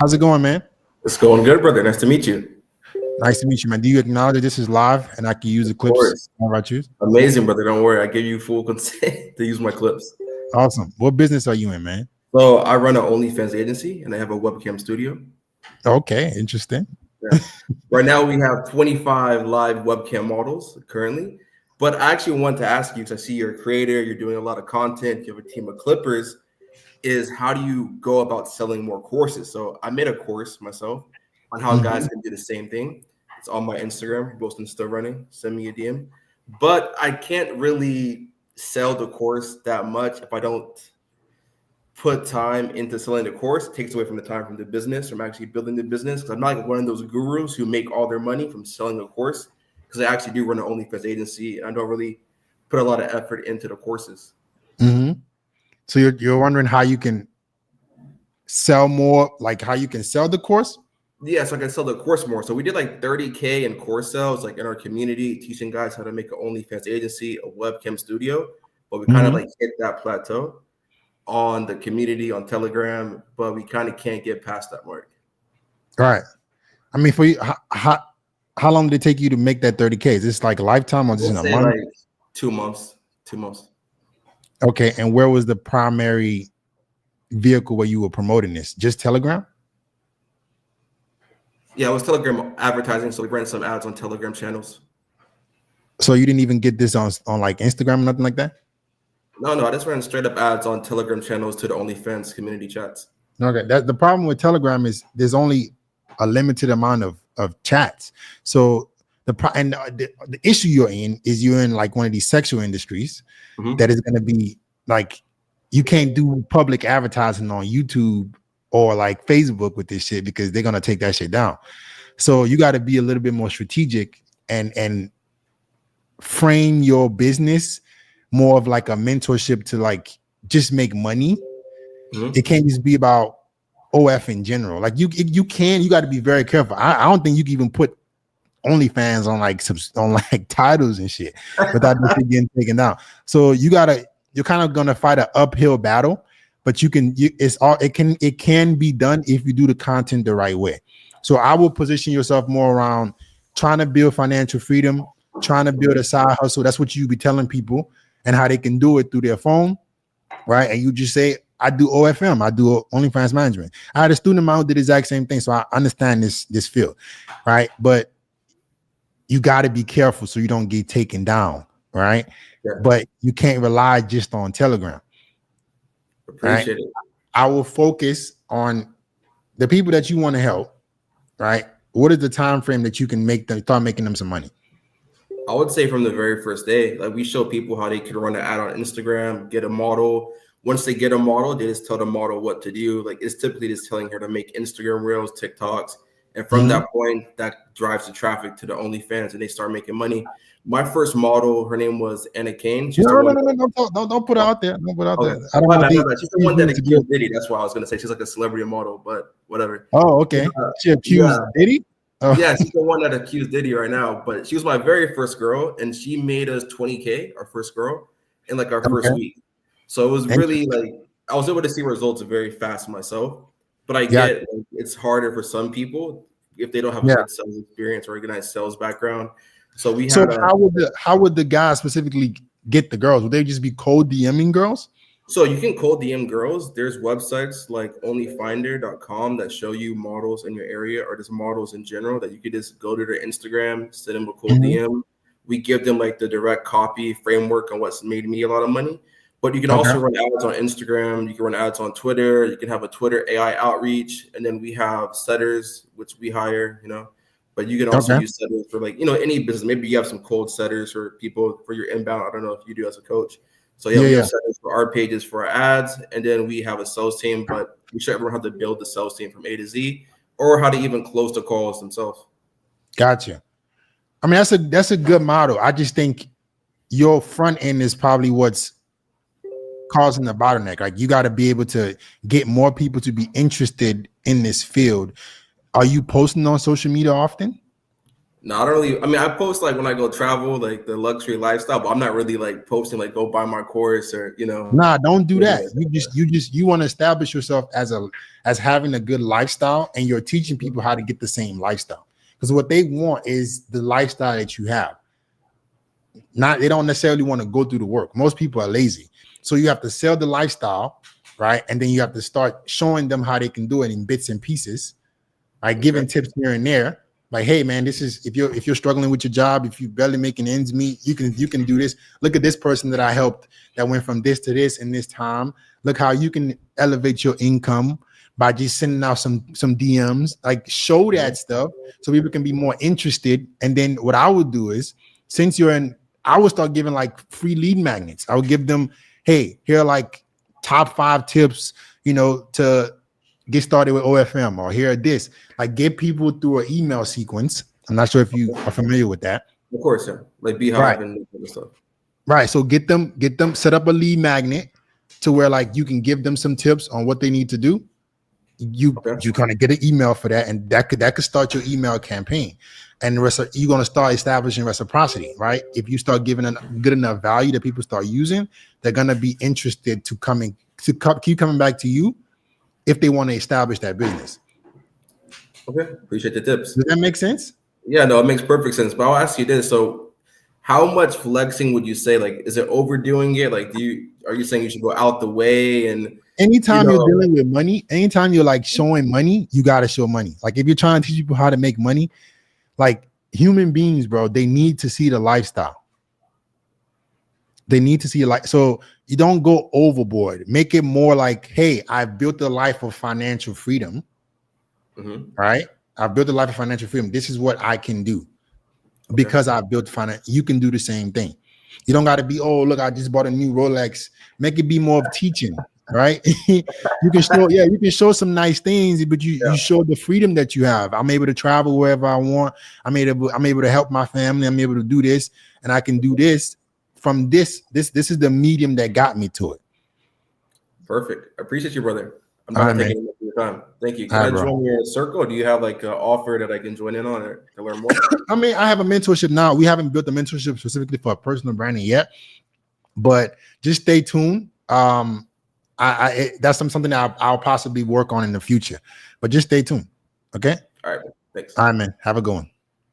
How's it going, man? It's going good, brother. Nice to meet you. Nice to meet you, man. Do you acknowledge that this is live and I can use the Of clips course. I choose? Amazing, brother. Don't worry. I give you full consent to use my clips. Awesome. What business are you in, man? So I run an OnlyFans agency and I have a webcam studio. Okay, interesting. Yeah. Right now we have 25 live webcam models currently. But I actually want to ask you, because I see you're a creator, you're doing a lot of content, you have a team of clippers, is how do you go about selling more courses? So I made a course myself on how guys can do the same thing. It's on my Instagram, Boston Still Running. Send me a DM. But I can't really sell the course that much if I don't put time into selling the course. It takes away from the time from the business, from actually building the business. Because I'm not like one of those gurus who make all their money from selling the course. Because I actually do run an OnlyFans agency, and I don't really put a lot of effort into the courses. So you're wondering how you can sell more, like how you can sell the course? Yeah, so I can sell the course more. So we did like 30K in course sales, like in our community, teaching guys how to make an OnlyFans agency, a webcam studio. But we kind of like hit that plateau on the community on Telegram, but we kind of can't get past that mark. Right. I mean, for you, how long did it take you to make that 30K? Is this like a lifetime or just in a month? Like 2 months. 2 months. Okay. And where was the primary vehicle where you were promoting this? Just Telegram? Yeah, it was Telegram advertising. So we ran some ads on Telegram channels. So you didn't even get this on like Instagram or nothing like that? No, I just ran straight up ads on Telegram channels to the OnlyFans community chats. Okay, that's the problem with Telegram is there's only a limited amount of chats. So the issue you're in like one of these sexual industries that is going to be like you can't do public advertising on YouTube or like Facebook with this shit because they're going to take that shit down. So you got to be a little bit more strategic and frame your business more of like a mentorship to like just make money. It can't just be about OF in general. Like you got to be very careful. I don't think you can even put OnlyFans on like titles and shit without this shit getting taken down. So you're kind of gonna fight an uphill battle, but it can be done if you do the content the right way. So I will position yourself more around trying to build financial freedom, trying to build a side hustle. That's what you be telling people and how they can do it through their phone, right? And you just say, I do OFM, I do OnlyFans management. I had a student of mine who did the exact same thing, so I understand this field, right? But you got to be careful so you don't get taken down, right? Yeah. But you can't rely just on Telegram. Appreciate it. I will focus on the people that you want to help, right? What is the time frame that you can start making them some money? I would say from the very first day, like we show people how they could run an ad on Instagram, get a model. Once they get a model, they just tell the model what to do. Like it's typically just telling her to make Instagram reels, TikToks. And from that point, that drives the traffic to the OnlyFans and they start making money. My first model, her name was Anna Kane. Don't put it out there. Don't put it out there. I don't know. She's the one that accused Diddy. That's why I was going to say she's like a celebrity model, but whatever. Oh, okay. She accused Diddy? Oh. Yeah, she's the one that accused Diddy right now, but she was my very first girl and she made us 20K, our first girl, in like our first week. So it was really like, I was able to see results very fast myself, but I get like, it's harder for some people if they don't have a good sales experience or organized sales background. So how would the guys specifically get the girls? Would they just be cold DMing girls? So you can cold DM girls. There's websites like onlyfinder.com that show you models in your area or just models in general that you could just go to their Instagram, send them a cold DM. We give them like the direct copy framework on what's made me a lot of money. But you can also run ads on Instagram. You can run ads on Twitter. You can have a Twitter AI outreach. And then we have setters, which we hire, but you can also use setters for like, any business. Maybe you have some cold setters for people for your inbound. I don't know if you do as a coach. So we have settings for our pages for our ads. And then we have a sales team, but we show everyone how to build the sales team from A to Z or how to even close the calls themselves. Gotcha. I mean, that's a good model. I just think your front end is probably what's causing the bottleneck. Like you got to be able to get more people to be interested in this field. Are you posting on social media often? Not really. I mean, I post like when I go travel, like the luxury lifestyle, but I'm not really like posting like go buy my course or Nah, don't do that. Like You want to establish yourself as having a good lifestyle, and you're teaching people how to get the same lifestyle. Because what they want is the lifestyle that you have. They don't necessarily want to go through the work. Most people are lazy. So you have to sell the lifestyle, right? And then you have to start showing them how they can do it in bits and pieces, like giving tips here and there. Like, hey man, this is if you're struggling with your job, if you're barely making ends meet, you can do this. Look at this person that I helped that went from this to this in this time. Look how you can elevate your income by just sending out some DMs. Like, show that stuff so people can be more interested. And then what I would do is, I would start giving like free lead magnets. I would give them, hey, here are like top 5 tips, to get started with OFM, or here this. Like, get people through an email sequence. I'm not sure if you are familiar with that. Of course, yeah. Like Beehive and stuff. Right. So get them set up a lead magnet to where like you can give them some tips on what they need to do. You kind of get an email for that, and that could start your email campaign. And you're going to start establishing reciprocity, right? If you start giving a good enough value that people start using, they're going to be interested to keep coming back to you if they want to establish that business. Okay, appreciate the tips. Does that make sense? Yeah, no, it makes perfect sense. But I'll ask you this: so, how much flexing would you say? Like, is it overdoing it? Like, are you saying you should go out the way? And anytime you're dealing with money, anytime you're like showing money, you got to show money. Like, if you're trying to teach people how to make money, like human beings, bro, they need to see the lifestyle. They need to see so you don't go overboard. Make it more like, hey, I've built a life of financial freedom. Right? I've built a life of financial freedom. This is what I can do because I've built finance. You can do the same thing. You don't got to be, oh, look, I just bought a new Rolex. Make it be more of teaching, right? you can show some nice things, but you show the freedom that you have. I'm able to travel wherever I want. I'm able to help my family. I'm able to do this, and I can do this from this. This is the medium that got me to it. Perfect. I appreciate you, brother. I'm not taking any of your time. Thank you. Can I join your circle? Or do you have like an offer that I can join in on or to learn more? I mean, I have a mentorship now. We haven't built a mentorship specifically for personal branding yet, but just stay tuned. That's something that I'll possibly work on in the future, but just stay tuned. Okay. All right. Thanks. All right, man. Have a good one.